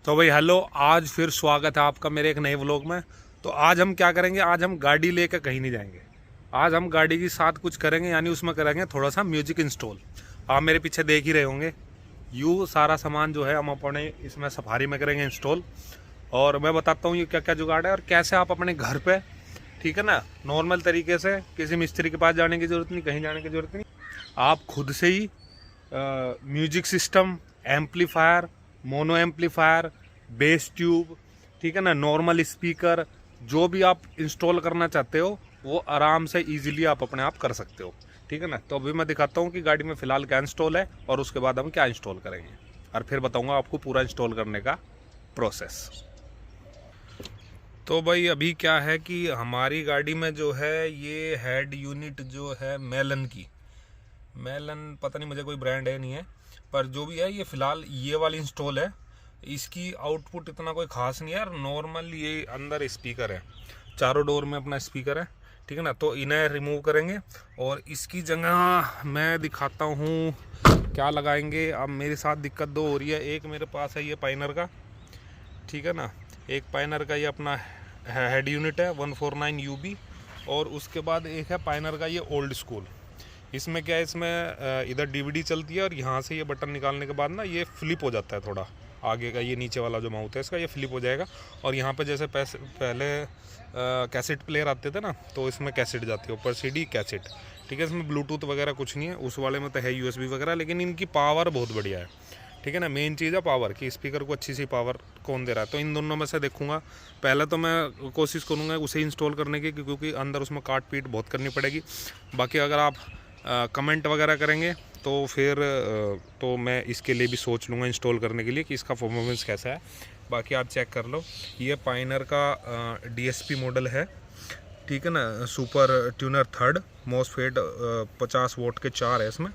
तो भाई हेलो, आज फिर स्वागत है आपका मेरे एक नए व्लॉग में। तो आज हम क्या करेंगे, आज हम गाड़ी लेकर कहीं नहीं जाएंगे। आज हम गाड़ी के साथ कुछ करेंगे, यानी उसमें करेंगे थोड़ा सा म्यूजिक इंस्टॉल। आप मेरे पीछे देख ही रहे होंगे, यूँ सारा सामान जो है हम अपने इसमें सफारी में करेंगे इंस्टॉल। और मैं बताता हूँ ये क्या क्या जुगाड़ है और कैसे आप अपने घर पे, ठीक है ना, नॉर्मल तरीके से, किसी मिस्त्री के पास जाने की ज़रूरत नहीं, कहीं जाने की ज़रूरत नहीं, आप खुद से ही music system, amplifier, mono amplifier, bass tube, ठीक है ना, नॉर्मल स्पीकर, जो भी आप इंस्टॉल करना चाहते हो वो आराम से इजीली आप अपने आप कर सकते हो, ठीक है ना। तो अभी मैं दिखाता हूँ कि गाड़ी में फ़िलहाल क्या इंस्टॉल है और उसके बाद हम क्या इंस्टॉल करेंगे, और फिर बताऊँगा आपको पूरा इंस्टॉल करने का प्रोसेस। तो भाई अभी क्या है कि हमारी गाड़ी में जो है ये हेड यूनिट जो है मेलन पता नहीं, मुझे कोई ब्रांड है नहीं है, पर जो भी है ये फ़िलहाल ये वाली इंस्टॉल है। इसकी आउटपुट इतना कोई ख़ास नहीं है यार, नॉर्मल ये अंदर स्पीकर है, चारों डोर में अपना स्पीकर है, ठीक है ना। तो इन्हें रिमूव करेंगे और इसकी जगह मैं दिखाता हूँ क्या लगाएंगे। अब मेरे साथ दिक्कत दो हो रही है, एक मेरे पास है ये पाइनर का, ठीक है ना, एक पाइनर का ये अपना हेड यूनिट है 149 UB, और उसके बाद एक है पाइनर का ये ओल्ड स्कूल। इसमें क्या है, इसमें इधर DVD चलती है और यहाँ से ये बटन निकालने के बाद ना ये फ्लिप हो जाता है, थोड़ा आगे का ये नीचे वाला जो माउथ है इसका ये फ्लिप हो जाएगा। और यहाँ पे जैसे पहले कैसेट प्लेयर आते थे ना, तो इसमें कैसेट जाती है ऊपर, CD कैसेट, ठीक है। इसमें ब्लूटूथ वगैरह कुछ नहीं है, उस वाले में तो है USB वगैरह, लेकिन इनकी पावर बहुत बढ़िया है, ठीक है ना। मेन चीज़ है पावर की, स्पीकर को अच्छी सी पावर कौन दे रहा है। तो इन दोनों में से देखूंगा, पहले तो मैं कोशिश करूंगा उसे इंस्टॉल करने की, क्योंकि अंदर उसमें काट पीट बहुत करनी पड़ेगी। बाकी अगर आप कमेंट वगैरह करेंगे तो फिर तो मैं इसके लिए भी सोच लूँगा इंस्टॉल करने के लिए कि इसका परफॉर्मेंस कैसा है। बाकी आप चेक कर लो, ये पाइनर का DSP मॉडल है, ठीक है ना, super tuner 3rd MOSFET 50 vote के 4 है इसमें,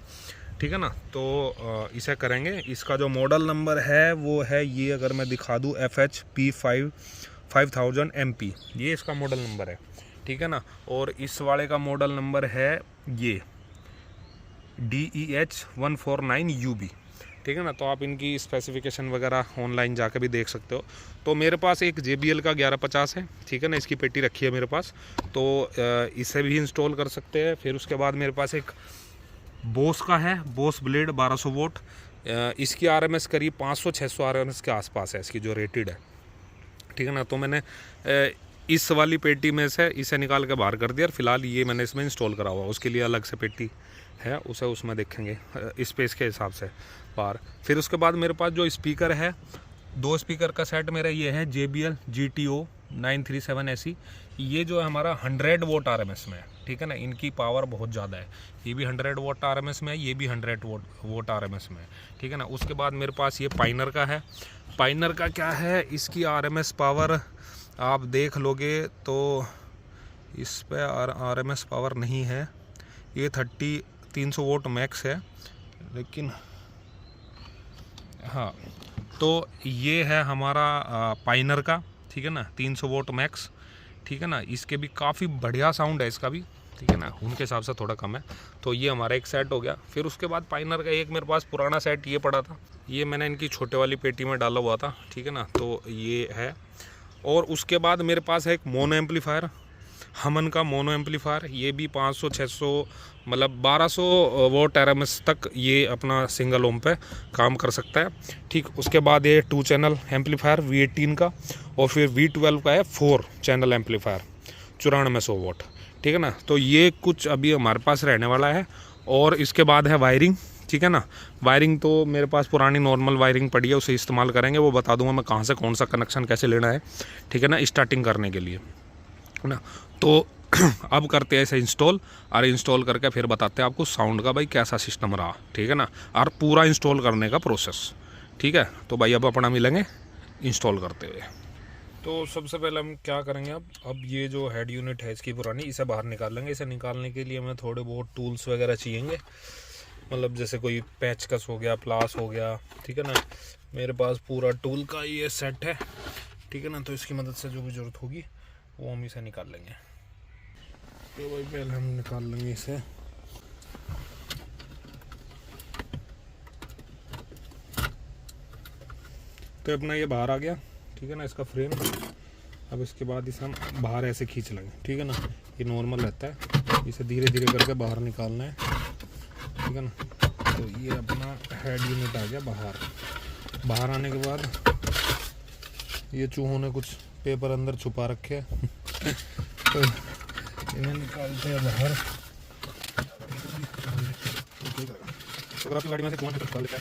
ठीक है ना। तो इसे करेंगे। इसका जो मॉडल नंबर है वो है ये, अगर मैं दिखा दूँ, FHP 5000 MP, ये इसका मॉडल नंबर है, ठीक है ना। और इस वाले का मॉडल नंबर है ये DEH 149 UB, ठीक है ना। तो आप इनकी स्पेसिफिकेशन वगैरह ऑनलाइन जाकर भी देख सकते हो। तो मेरे पास एक JBL का 1150 है, ठीक है ना, इसकी पेटी रखी है मेरे पास, तो इसे भी इंस्टॉल कर सकते हैं। फिर उसके बाद मेरे पास एक बोस का है, बोस ब्लेड 1200 वोट, इसकी RMS करीब 500-600 RMS के आसपास है इसकी जो रेटेड है, ठीक है ना। तो मैंने इस वाली पेटी में से इसे निकाल के बाहर कर दिया, और फिलहाल ये मैंने इसमें इंस्टॉल करा हुआ, उसके लिए अलग से पेटी है, उसे उसमें देखेंगे स्पेस के हिसाब से बाहर। फिर उसके बाद मेरे पास जो स्पीकर है, 2 स्पीकर का सेट मेरा ये है JBL GTO 937 SE। ये जो है हमारा 100 वोट RMS में है, ठीक है ना। इनकी पावर बहुत ज़्यादा है, ये भी 100 वोट RMS में है, ये भी 100 वोट RMS में है, ठीक है ना। उसके बाद मेरे पास ये पाइनर का है। पाइनर का क्या है, इसकी RMS पावर आप देख लोगे तो इस पर RMS पावर नहीं है, ये 300 वोट मैक्स है, लेकिन हाँ, तो ये है हमारा पाइनर का, ठीक है ना, 300 वोट मैक्स, ठीक है ना। इसके भी काफ़ी बढ़िया साउंड है इसका भी, ठीक है ना, उनके हिसाब से थोड़ा कम है। तो ये हमारा एक सेट हो गया। फिर उसके बाद पाइनर का एक मेरे पास पुराना सेट ये पड़ा था, ये मैंने इनकी छोटे वाली पेटी में डाला हुआ था, ठीक है ना, तो ये है। और उसके बाद मेरे पास है एक मोनो एम्पलीफायर, हमन का मोनो एम्पलीफायर, ये भी 500-600 मतलब 1200 वोट RMS तक ये अपना सिंगल ओम पे काम कर सकता है, ठीक। उसके बाद ये 2 चैनल एम्पलीफायर V18 का, और फिर V12 का है 4 चैनल एम्पलीफायर 9400 वोट, ठीक है ना। तो ये कुछ अभी हमारे पास रहने वाला है। और इसके बाद है वायरिंग, ठीक है ना। वायरिंग तो मेरे पास पुरानी नॉर्मल वायरिंग पड़ी है, उसे इस्तेमाल करेंगे, वो बता दूंगा मैं कहाँ से कौन सा कनेक्शन कैसे लेना है, ठीक है ना, स्टार्टिंग करने के लिए, है ना। तो अब करते हैं इसे इंस्टॉल, और इंस्टॉल करके फिर बताते हैं आपको साउंड का भाई कैसा सिस्टम रहा, ठीक है ना, और पूरा इंस्टॉल करने का प्रोसेस, ठीक है। तो भाई अब अपना मिलेंगे इंस्टॉल करते हुए। तो सबसे पहले हम क्या करेंगे, अब ये जो हेड यूनिट है इसकी पुरानी, इसे बाहर निकाल लेंगे। इसे निकालने के लिए हमें थोड़े बहुत टूल्स वगैरह चाहिएंगे, मतलब जैसे कोई पेचकस हो गया, प्लास हो गया, ठीक है ना। मेरे पास पूरा टूल का ये सेट है, ठीक है ना। तो इसकी मदद से जो भी ज़रूरत होगी वो हम इसे निकाल लेंगे। तो भाई पहले हम निकाल लेंगे इसे। तो अपना ये बाहर आ गया, ठीक है ना, इसका फ्रेम। अब इसके बाद इसे हम बाहर ऐसे खींच लेंगे, ठीक है ना। ये नॉर्मल रहता है, इसे धीरे धीरे करके बाहर निकालना है, ठीक है ना। तो ये अपना हेड यूनिट आ गया बाहर। बाहर आने के बाद ये चूहों ने कुछ पेपर अंदर छुपा रखे हैं तो इन्हें निकालते हैं बाहर। अगर आपकी गाड़ी में से चूहा निकाल लेता है।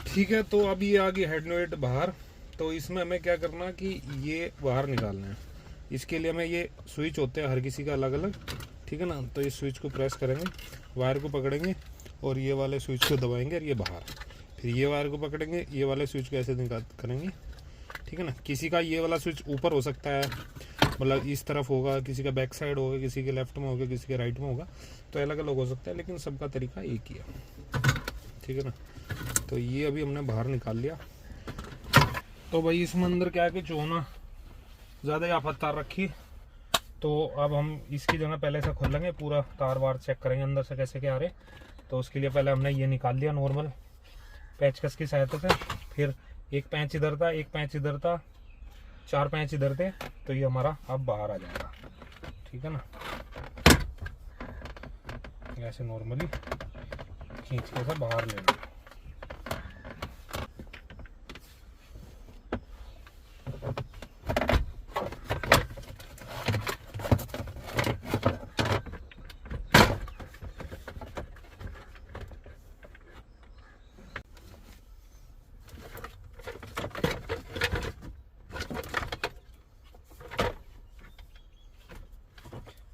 ठीक है, तो अब ये आ गई हेड यूनिट बाहर। तो इसमें हमें क्या करना कि ये बाहर निकालना है। इसके लिए हमें ये स्विच होते हैं हर किसी का अलग अलग, ठीक है ना। तो इस स्विच को प्रेस करेंगे, वायर को पकड़ेंगे और ये वाले स्विच को दबाएंगे और ये बाहर। फिर ये वायर को पकड़ेंगे, ये वाले स्विच को ऐसे निकाल करेंगे, ठीक है ना। किसी का ये वाला स्विच ऊपर हो सकता है, मतलब इस तरफ होगा, किसी का बैक साइड होगा, किसी के लेफ्ट में होगा, किसी के राइट में होगा, तो अलग अलग हो सकता है, लेकिन सबका तरीका एक ही है, ठीक है ना। तो ये अभी हमने बाहर निकाल लिया। तो भाई इसमें अंदर क्या है कि चूना ज़्यादा ही आफत तार रखी, तो अब हम इसकी जगह पहले से खोल लेंगे, पूरा तार वार चेक करेंगे अंदर से कैसे क्या आ रहे। तो उसके लिए पहले हमने ये निकाल लिया नॉर्मल पेचकस की सहायता से। फिर एक पैंच इधर था, एक पैंच इधर था, 4 पैंच इधर थे। तो ये हमारा अब बाहर आ जाएगा, ठीक है ना। ऐसे नॉर्मली खींच के से बाहर लेना।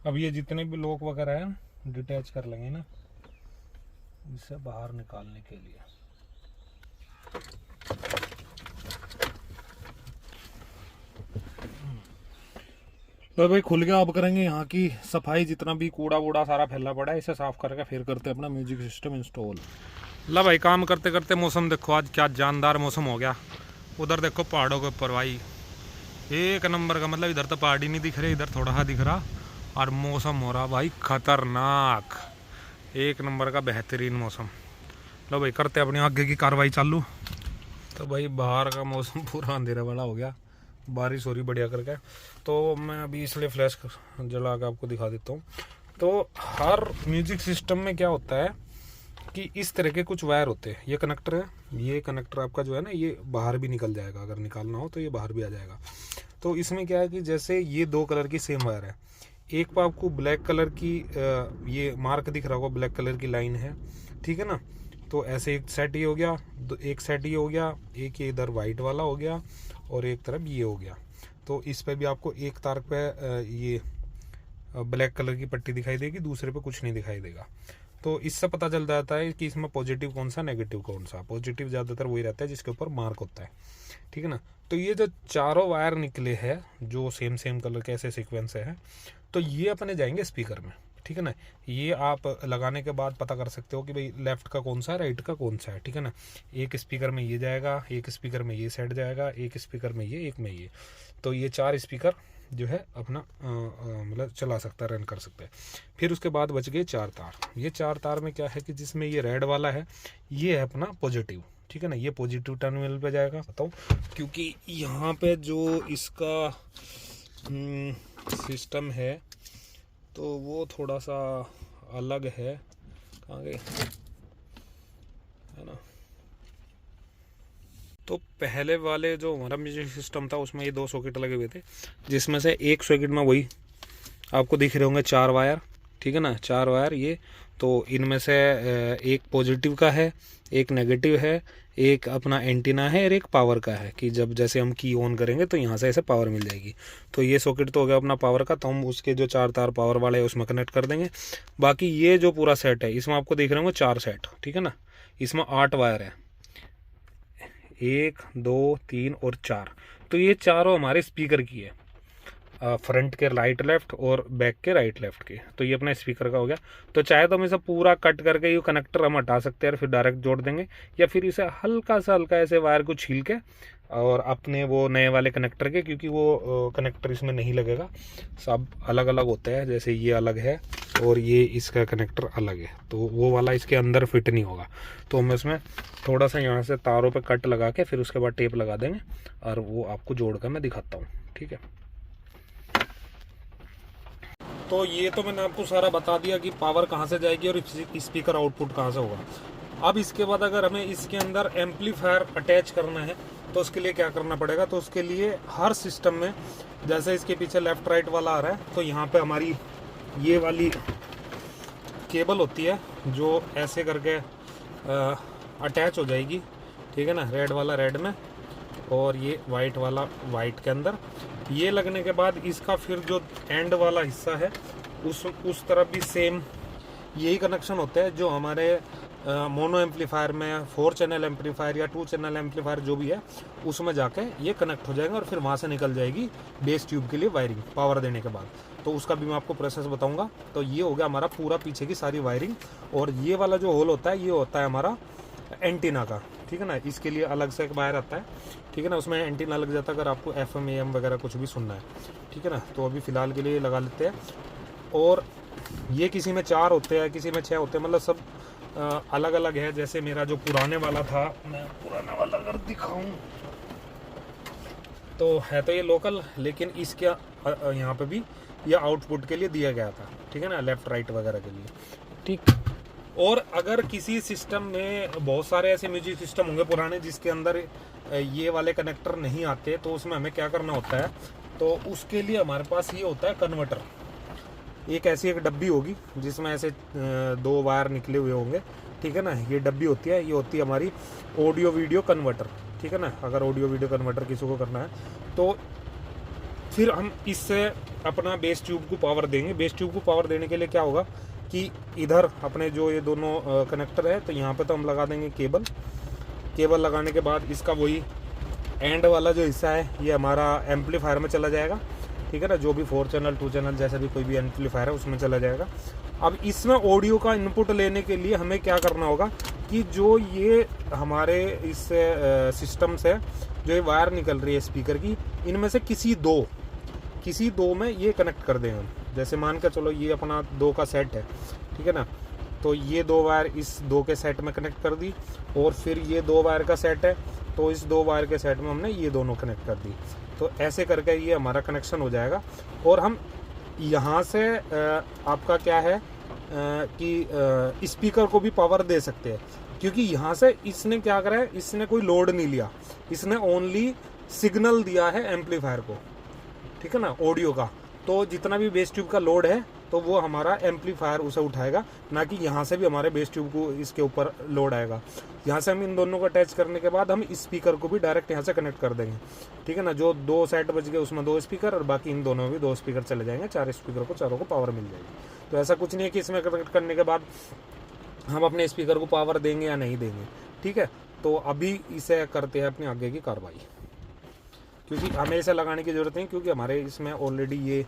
अब ये जितने भी लॉक वगैरह है डिटैच कर लेंगे ना इसे बाहर निकालने के लिए। तो भाई खुल गया। अब करेंगे यहाँ की सफाई, जितना भी कूड़ा वूड़ा सारा फैला पड़ा है इसे साफ करके फिर करते हैं अपना म्यूजिक सिस्टम इंस्टॉल। ला भाई काम करते करते मौसम देखो आज क्या जानदार मौसम हो गया। उधर देखो पहाड़ों के ऊपर भाई एक नंबर का, मतलब इधर तो पहाड़ ही नहीं दिख रहे, इधर थोड़ा सा दिख रहा, और मौसम हो रहा भाई खतरनाक, एक नंबर का बेहतरीन मौसम। लो भाई करते अपनी आगे की कार्रवाई चालू। तो भाई बाहर का मौसम पूरा अंधेरा वाला हो गया, बारिश हो रही बढ़िया करके। तो मैं अभी इसलिए फ्लैश जला के आपको दिखा देता हूँ। तो हर म्यूजिक सिस्टम में क्या होता है कि इस तरह के कुछ वायर होते हैं। ये कनेक्टर है, ये कनेक्टर आपका जो है ना ये बाहर भी निकल जाएगा, अगर निकालना हो तो ये बाहर भी आ जाएगा। तो इसमें क्या है कि जैसे ये 2 कलर की सेम वायर है, एक पर आपको ब्लैक कलर की ये मार्क दिख रहा होगा, ब्लैक कलर की लाइन है, ठीक है ना। तो ऐसे एक सेट ये हो गया, एक सेट ये हो गया, एक ये इधर वाइट वाला हो गया और एक तरफ ये हो गया। तो इस पे भी आपको एक तार पे ये ब्लैक कलर की पट्टी दिखाई देगी, दूसरे पे कुछ नहीं दिखाई देगा। तो इससे पता चल जाता है कि इसमें पॉजिटिव कौन सा, नेगेटिव कौन सा। पॉजिटिव ज़्यादातर वही रहता है जिसके ऊपर मार्क होता है, ठीक है ना। तो ये जो चारों वायर निकले हैं जो सेम कलर के ऐसे सीक्वेंस है, तो ये अपने जाएंगे स्पीकर में, ठीक है ना। ये आप लगाने के बाद पता कर सकते हो कि भाई लेफ्ट का कौन सा है, राइट का कौन सा है, ठीक है ना। एक स्पीकर में ये जाएगा, एक स्पीकर में ये सेट जाएगा, एक स्पीकर में ये, एक में ये। तो ये 4 स्पीकर जो है अपना मतलब चला सकता है, रन कर सकते हैं। फिर उसके बाद बच गए 4 तार। ये 4 तार में क्या है कि जिसमें ये रेड वाला है ये है अपना पॉजिटिव, ठीक है ना। ये पॉजिटिव टर्मिनल पे जाएगा, बताऊँ क्योंकि यहाँ पे जो इसका सिस्टम है तो वो थोड़ा सा अलग है। कहाँ गए, है ना। तो पहले वाले जो हमारा म्यूजिक सिस्टम था उसमें ये 2 सॉकेट लगे हुए थे, जिसमें से एक सॉकेट में वही आपको दिख रहे होंगे 4 वायर, ठीक है ना। 4 वायर ये, तो इनमें से एक पॉजिटिव का है, एक नेगेटिव है, एक अपना एंटीना है और एक पावर का है कि जब जैसे हम की ऑन करेंगे तो यहाँ से ऐसे पावर मिल जाएगी। तो ये सॉकेट तो हो गया अपना पावर का, तो हम उसके जो 4 तार पावर वाले हैं उसमें कनेक्ट कर देंगे। बाकी ये जो पूरा सेट है इसमें आपको दिख रहे होंगे 4 सेट, ठीक है ना। इसमें 8 वायर है, 1 2 3 और 4। तो ये चारों हमारे स्पीकर की है, फ्रंट के राइट लेफ्ट और बैक के राइट लेफ्ट के। तो ये अपना स्पीकर का हो गया। तो चाहे तो हम इसे पूरा कट करके ये कनेक्टर हम हटा सकते हैं और फिर डायरेक्ट जोड़ देंगे, या फिर इसे हल्का सा हल्का ऐसे वायर को छील के और अपने वो नए वाले कनेक्टर के, क्योंकि वो कनेक्टर इसमें नहीं लगेगा, सब अलग अलग होते हैं। जैसे ये अलग है और ये इसका कनेक्टर अलग है, तो वो वाला इसके अंदर फिट नहीं होगा। तो हम इसमें थोड़ा सा यहाँ से तारों पे कट लगा के फिर उसके बाद टेप लगा देंगे और वो आपको जोड़ कर मैं दिखाता हूँ, ठीक है। तो ये तो मैंने आपको सारा बता दिया कि पावर कहाँ से जाएगी और स्पीकर आउटपुट कहाँ से होगा। अब इसके बाद अगर हमें इसके अंदर एम्पलीफायर अटैच करना है तो उसके लिए क्या करना पड़ेगा। तो उसके लिए हर सिस्टम में, जैसे इसके पीछे लेफ्ट राइट वाला आ रहा है, तो यहाँ पे हमारी ये वाली केबल होती है जो ऐसे करके अटैच हो जाएगी, ठीक है ना, रेड वाला रेड में और ये वाइट वाला वाइट के अंदर। ये लगने के बाद इसका फिर जो एंड वाला हिस्सा है उस तरफ भी सेम यही कनेक्शन होता है जो हमारे मोनो एम्पलीफायर में 4 चैनल एम्पलीफायर या 2 चैनल एम्पलीफायर जो भी है उसमें जाके ये कनेक्ट हो जाएगा और फिर वहाँ से निकल जाएगी बेस ट्यूब के लिए वायरिंग पावर देने के बाद। तो उसका भी मैं आपको प्रोसेस बताऊंगा। तो ये हो गया हमारा पूरा पीछे की सारी वायरिंग। और ये वाला जो होल होता है ये होता है हमारा एंटीना का, ठीक है ना। इसके लिए अलग से एक वायर आता है, ठीक है ना, उसमें एंटीना लग जाता है अगर आपको FM AM वगैरह कुछ भी सुनना है, ठीक है ना। तो अभी फ़िलहाल के लिए लगा लेते हैं। और ये किसी में 4 होते हैं, किसी में 6 होते हैं, मतलब सब अलग अलग है। जैसे मेरा जो पुराने वाला था, मैं पुराना वाला अगर दिखाऊं तो है तो ये लोकल, लेकिन इसके यहाँ पे भी ये आउटपुट के लिए दिया गया था, ठीक है ना, लेफ्ट राइट वगैरह के लिए, ठीक। और अगर किसी सिस्टम में बहुत सारे ऐसे म्यूजिक सिस्टम होंगे पुराने जिसके अंदर ये वाले कनेक्टर नहीं आते, तो उसमें हमें क्या करना होता है। तो उसके लिए हमारे पास ये होता है कन्वर्टर। एक ऐसी एक डब्बी होगी जिसमें ऐसे 2 वायर निकले हुए होंगे, ठीक है ना। ये डब्बी होती है, ये होती है हमारी ऑडियो वीडियो कन्वर्टर, ठीक है ना। अगर ऑडियो वीडियो कन्वर्टर किसी को करना है तो फिर हम इससे अपना बेस ट्यूब को पावर देंगे। बेस ट्यूब को पावर देने के लिए क्या होगा कि इधर अपने जो ये दोनों कनेक्टर है, तो यहाँ पे तो हम लगा देंगे केबल। केबल लगाने के बाद इसका वही एंड वाला जो हिस्सा है ये हमारा एम्पलीफायर में चला जाएगा, ठीक है ना। जो भी 4 चैनल 2 चैनल जैसा भी कोई भी एम्पलीफायर है उसमें चला जाएगा। अब इसमें ऑडियो का इनपुट लेने के लिए हमें क्या करना होगा कि जो ये हमारे इस सिस्टम से जो ये वायर निकल रही है स्पीकर की, इनमें से किसी दो में ये कनेक्ट कर देंगे। जैसे मान के चलो ये अपना 2 का सेट है, ठीक है ना। तो ये 2 वायर इस 2 के सेट में कनेक्ट कर दी और फिर ये 2 वायर का सेट है, तो इस 2 वायर के सेट में हमने ये दोनों कनेक्ट कर दी। तो ऐसे करके ये हमारा कनेक्शन हो जाएगा। और हम यहाँ से आपका क्या है कि स्पीकर को भी पावर दे सकते हैं, क्योंकि यहाँ से इसने क्या करा है, इसने कोई लोड नहीं लिया, इसने ओनली सिग्नल दिया है एम्पलीफायर को, ठीक है ना, ऑडियो का। तो जितना भी बेस ट्यूब का लोड है तो वो हमारा एम्पलीफायर उसे उठाएगा, ना कि यहाँ से भी हमारे बेस ट्यूब को इसके ऊपर लोड आएगा। यहाँ से हम इन दोनों को अटैच करने के बाद हम स्पीकर को भी डायरेक्ट यहाँ से कनेक्ट कर देंगे, ठीक है ना। जो 2 सेट बच गए उसमें 2 स्पीकर और बाकी इन दोनों में भी 2 स्पीकर चले जाएंगे। 4 स्पीकर को चारों को पावर मिल जाएगी। तो ऐसा कुछ नहीं है कि इसमें कनेक्ट करने के बाद हम अपने स्पीकर को पावर देंगे या नहीं देंगे, ठीक है। तो अभी इसे करते हैं अपनी आगे की कार्रवाई, क्योंकि हमें इसे लगाने की ज़रूरत नहीं, क्योंकि हमारे इसमें ऑलरेडी ये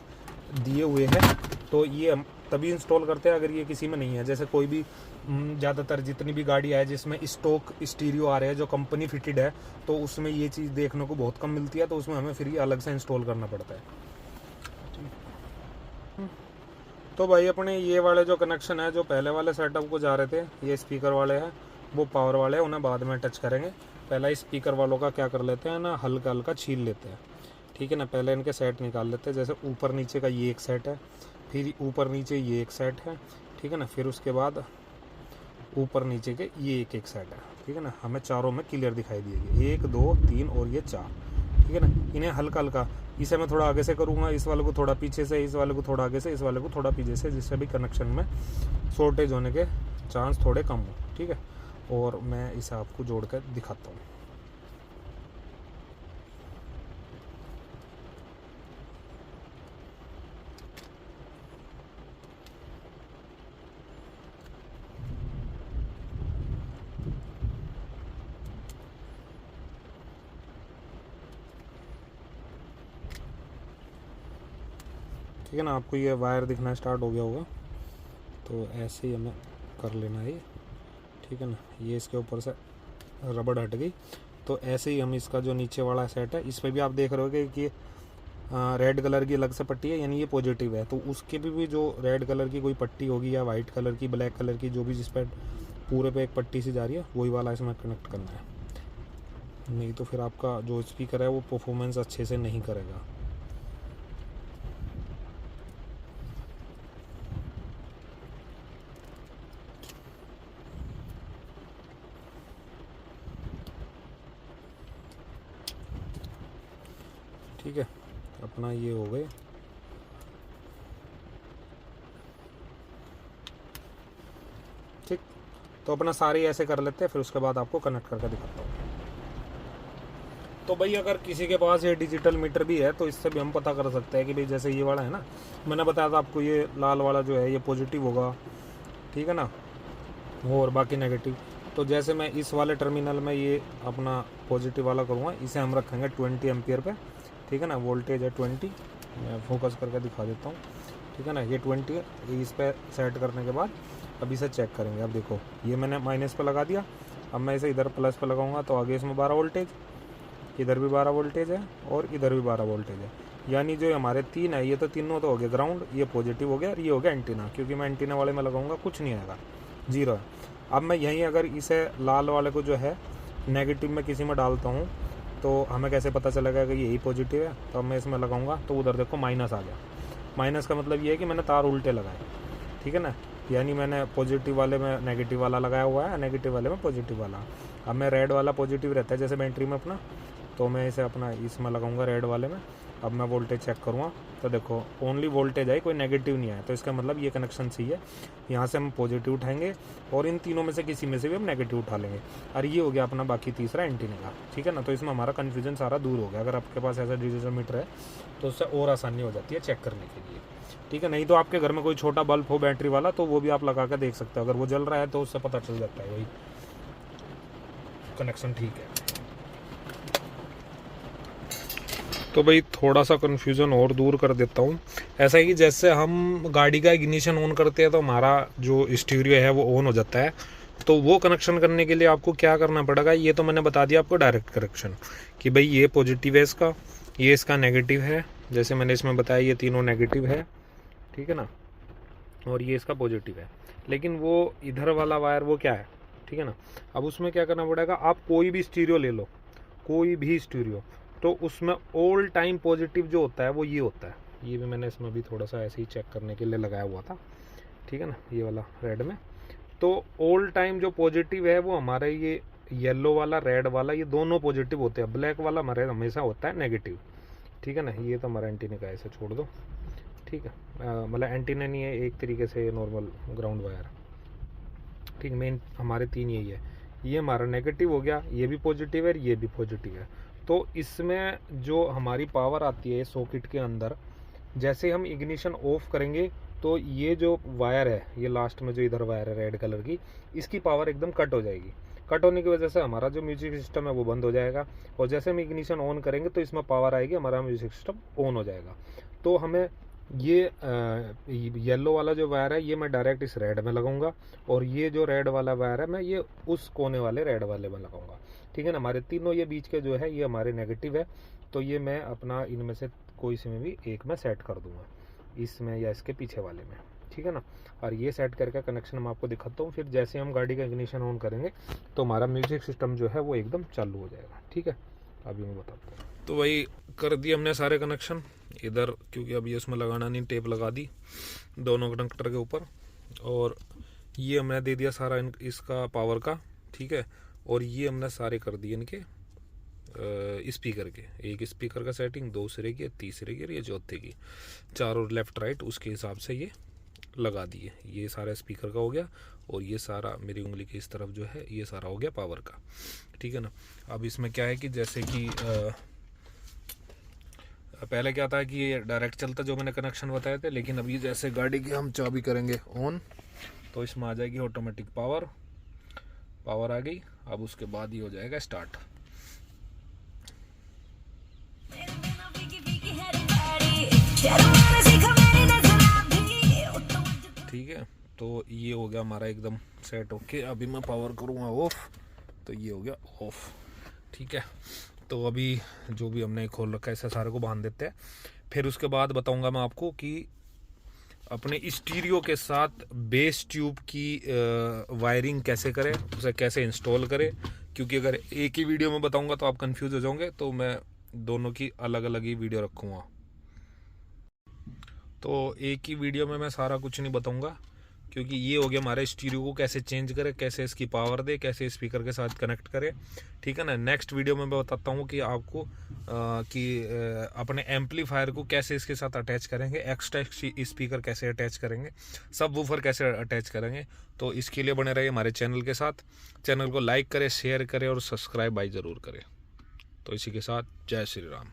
दिए हुए हैं। तो ये हम तभी इंस्टॉल करते हैं अगर ये किसी में नहीं है। जैसे कोई भी ज़्यादातर जितनी भी गाड़ी है जिसमें स्टॉक स्टीरियो आ रहे हैं जो कंपनी फिटेड है, तो उसमें ये चीज़ देखने को बहुत कम मिलती है। तो उसमें हमें फिर ये अलग से इंस्टॉल करना पड़ता है। तो भाई अपने ये वाले जो कनेक्शन है जो पहले वाले सेटअप को जा रहे थे, ये स्पीकर वाले हैं, वो पावर वाले हैं, उन्हें बाद में टच करेंगे। पहला स्पीकर वालों का क्या कर लेते हैं ना, हल्का हल्का छील लेते हैं, ठीक है ना। पहले इनके सेट निकाल लेते हैं। जैसे ऊपर नीचे का ये एक सेट है, फिर ऊपर नीचे ये एक सेट है, ठीक है ना। फिर उसके बाद ऊपर नीचे के ये एक सेट है, ठीक है ना। हमें चारों में क्लियर दिखाई दिएगी, 1 2 3 और ये 4, ठीक है ना। इन्हें हल्का हल्का, इसे मैं थोड़ा आगे से करूँगा, इस वाले को थोड़ा पीछे से, इस वाले को थोड़ा आगे से, इस वाले को थोड़ा पीछे से, जिससे भी कनेक्शन में शॉर्टेज होने के चांस थोड़े कम हो, ठीक है। और मैं इसे आपको जोड़ कर दिखाता हूँ। ठीक है ना, आपको ये वायर दिखना स्टार्ट हो गया होगा। तो ऐसे ही हमें कर लेना है, ठीक है ना। ये इसके ऊपर से रबड़ हट गई। तो ऐसे ही हम इसका जो नीचे वाला सेट है, इस पर भी आप देख रहे होगे कि रेड कलर की अलग से पट्टी है, यानी ये पॉजिटिव है, तो उसके भी जो रेड कलर की कोई पट्टी होगी या वाइट कलर की, ब्लैक कलर की, जो भी जिस पर पूरे पे एक पट्टी सी जा रही है, वही वाला इसमें कनेक्ट करना है। नहीं तो फिर आपका जो स्पीकर है वो परफॉर्मेंस अच्छे से नहीं करेगा। ठीक है, अपना ये हो गए। ठीक, तो अपना सारे ऐसे कर लेते हैं, फिर उसके बाद आपको कनेक्ट करके दिखाता हूँ। तो भाई अगर किसी के पास ये डिजिटल मीटर भी है तो इससे भी हम पता कर सकते हैं कि भाई जैसे ये वाला है ना, मैंने बताया था आपको, ये लाल वाला जो है ये पॉजिटिव होगा, ठीक है ना, और बाकी नेगेटिव। तो जैसे मैं इस वाले टर्मिनल में ये अपना पॉजिटिव वाला करूँगा, इसे हम रखेंगे 20 एम्पियर पे, ठीक है ना, वोल्टेज है 20, मैं फोकस करके दिखा देता हूँ, ठीक है ना, ये 20 है। इस पर सेट करने के बाद अब इसे चेक करेंगे। अब देखो ये मैंने माइनस पे लगा दिया, अब मैं इसे इधर प्लस पे लगाऊंगा तो आगे इसमें 12 वोल्टेज, इधर भी 12 वोल्टेज है और इधर भी 12 वोल्टेज है, यानी जो हमारे 3 है ये तो तीनों तो हो गए ग्राउंड, ये पॉजिटिव हो गया और ये हो गया एंटीना, क्योंकि मैं एंटीना वाले में लगाऊंगा कुछ नहीं आएगा, 0 है। अब मैं यहीं अगर इसे लाल वाले को जो है नेगेटिव में किसी में डालता हूँ तो हमें कैसे पता चलेगा कि यही पॉजिटिव है। तो अब मैं इसमें लगाऊंगा तो उधर देखो माइनस आ गया। माइनस का मतलब ये है कि मैंने तार उल्टे लगाए, ठीक है ना, यानी मैंने पॉजिटिव वाले में नेगेटिव वाला लगाया हुआ है, नेगेटिव वाले में पॉजिटिव वाला। अब मैं रेड वाला पॉजिटिव रहता है जैसे बैटरी में अपना, तो मैं इसे अपना इसमें लगाऊंगा रेड वाले में। अब मैं वोल्टेज चेक करूँगा तो देखो ओनली वोल्टेज आई, कोई नेगेटिव नहीं आया, तो इसका मतलब ये कनेक्शन सही है। यहाँ से हम पॉजिटिव उठाएंगे और इन तीनों में से किसी में से भी हम नेगेटिव उठा लेंगे, और ये हो गया अपना बाकी तीसरा एंटीना का, ठीक है ना। तो इसमें हमारा कन्फ्यूजन सारा दूर हो गया। अगर आपके पास ऐसा डिजिटल मीटर है तो उससे और आसानी हो जाती है चेक करने के लिए, ठीक है। नहीं तो आपके घर में कोई छोटा बल्ब हो बैटरी वाला तो वो भी आप लगा कर देख सकते हो, अगर वो जल रहा है तो उससे पता चल जाता है वही कनेक्शन ठीक है। तो भाई थोड़ा सा कन्फ्यूज़न और दूर कर देता हूँ। ऐसा है कि जैसे हम गाड़ी का इग्निशन ऑन करते हैं तो हमारा जो स्टीरियो है वो ऑन हो जाता है, तो वो कनेक्शन करने के लिए आपको क्या करना पड़ेगा, ये तो मैंने बता दिया आपको डायरेक्ट कनेक्शन, कि भाई ये पॉजिटिव है इसका, ये इसका नेगेटिव है, जैसे मैंने इसमें बताया ये तीनों नेगेटिव है, ठीक है ना, और ये इसका पॉजिटिव है। लेकिन वो इधर वाला वायर वो क्या है, ठीक है ना। अब उसमें क्या करना पड़ेगा, आप कोई भी स्टीरियो ले लो, कोई भी स्टीरियो, तो उसमें ऑल टाइम पॉजिटिव जो होता है वो ये होता है। ये भी मैंने इसमें भी थोड़ा सा ऐसे ही चेक करने के लिए लगाया हुआ था, ठीक है ना, ये वाला रेड में। तो ऑल टाइम जो पॉजिटिव है वो हमारा ये येलो वाला रेड वाला ये दोनों पॉजिटिव होते हैं, ब्लैक वाला हमारे हमेशा होता है नेगेटिव, ठीक है ना। ये तो हमारा एंटीना का ऐसे छोड़ दो, ठीक है, मतलब एंटीना नहीं है, एक तरीके से नॉर्मल ग्राउंड वायर, ठीक। मेन हमारे 3 यही है, ये हमारा नेगेटिव हो गया, ये भी पॉजिटिव है, ये भी पॉजिटिव है। तो इसमें जो हमारी पावर आती है सॉकेट के अंदर, जैसे हम इग्निशन ऑफ करेंगे तो ये जो वायर है, ये लास्ट में जो इधर वायर है रेड कलर की, इसकी पावर एकदम कट हो जाएगी। कट होने की वजह से हमारा जो म्यूजिक सिस्टम है वो बंद हो जाएगा, और जैसे हम इग्निशन ऑन करेंगे तो इसमें पावर आएगी, हमारा म्यूजिक सिस्टम ऑन हो जाएगा। तो हमें ये येलो वाला जो वायर है ये मैं डायरेक्ट इस रेड में लगाऊंगा, और ये जो रेड वाला वायर है मैं ये उस कोने वाले रेड वाले में लगाऊंगा, ठीक है ना। हमारे तीनों ये बीच के जो है ये हमारे नेगेटिव है, तो ये मैं अपना इनमें से कोई से में भी एक में सेट कर दूंगा, इसमें या इसके पीछे वाले में, ठीक है ना। और ये सेट करके कनेक्शन मैं आपको दिखाता हूँ, फिर जैसे हम गाड़ी का इग्निशन ऑन करेंगे तो हमारा म्यूजिक सिस्टम जो है वो एकदम चालू हो जाएगा, ठीक है। अभी मैं बताता हूँ। तो वही कर दिए हमने सारे कनेक्शन इधर, क्योंकि अभी इसमें लगाना नहीं, टेप लगा दी दोनों कनेक्टर के ऊपर, और ये हमने दे दिया सारा इसका पावर का, ठीक है। और ये हमने सारे कर दिए इनके स्पीकर के, एक स्पीकर का सेटिंग, 2 सिरे की, 3 सिरे की और ये चौथे की, चारों लेफ्ट राइट उसके हिसाब से ये लगा दिए। ये सारा स्पीकर का हो गया, और ये सारा मेरी उंगली की इस तरफ जो है ये सारा हो गया पावर का, ठीक है ना। अब इसमें क्या है कि जैसे कि पहले क्या था कि ये डायरेक्ट चलता जो मैंने कनेक्शन बताए थे, लेकिन अभी जैसे गाड़ी की हम चाबी करेंगे ऑन तो इसमें आ जाएगी ऑटोमेटिक पावर, पावर आ गई। अब उसके बाद ही हो जाएगा स्टार्ट। ठीक है, तो ये हो गया हमारा एकदम सेट ओके। अभी मैं पावर करूँगा ऑफ, तो ये हो गया ऑफ, ठीक है। तो अभी जो भी हमने खोल रखा है इसे सारे को बांध देते हैं। फिर उसके बाद बताऊंगा मैं आपको कि अपने स्टीरियो के साथ बेस ट्यूब की वायरिंग कैसे करें, उसे कैसे इंस्टॉल करें, क्योंकि अगर एक ही वीडियो में बताऊंगा तो आप कंफ्यूज हो जाओगे, तो मैं दोनों की अलग अलग ही वीडियो रखूँगा। तो एक ही वीडियो में मैं सारा कुछ नहीं बताऊंगा, क्योंकि ये हो गया हमारे स्टीरियो को कैसे चेंज करें, कैसे इसकी पावर दे, कैसे स्पीकर के साथ कनेक्ट करें, ठीक है ना। नेक्स्ट वीडियो में मैं बताता हूँ कि आपको अपने एम्पलीफायर को कैसे इसके साथ अटैच करेंगे, एक्स्ट्रा स्पीकर कैसे अटैच करेंगे, सब वूफर कैसे अटैच करेंगे। तो इसके लिए बने रहिए हमारे चैनल के साथ। चैनल को लाइक करें, शेयर करें और सब्सक्राइब भाई ज़रूर करें। तो इसी के साथ जय श्री राम।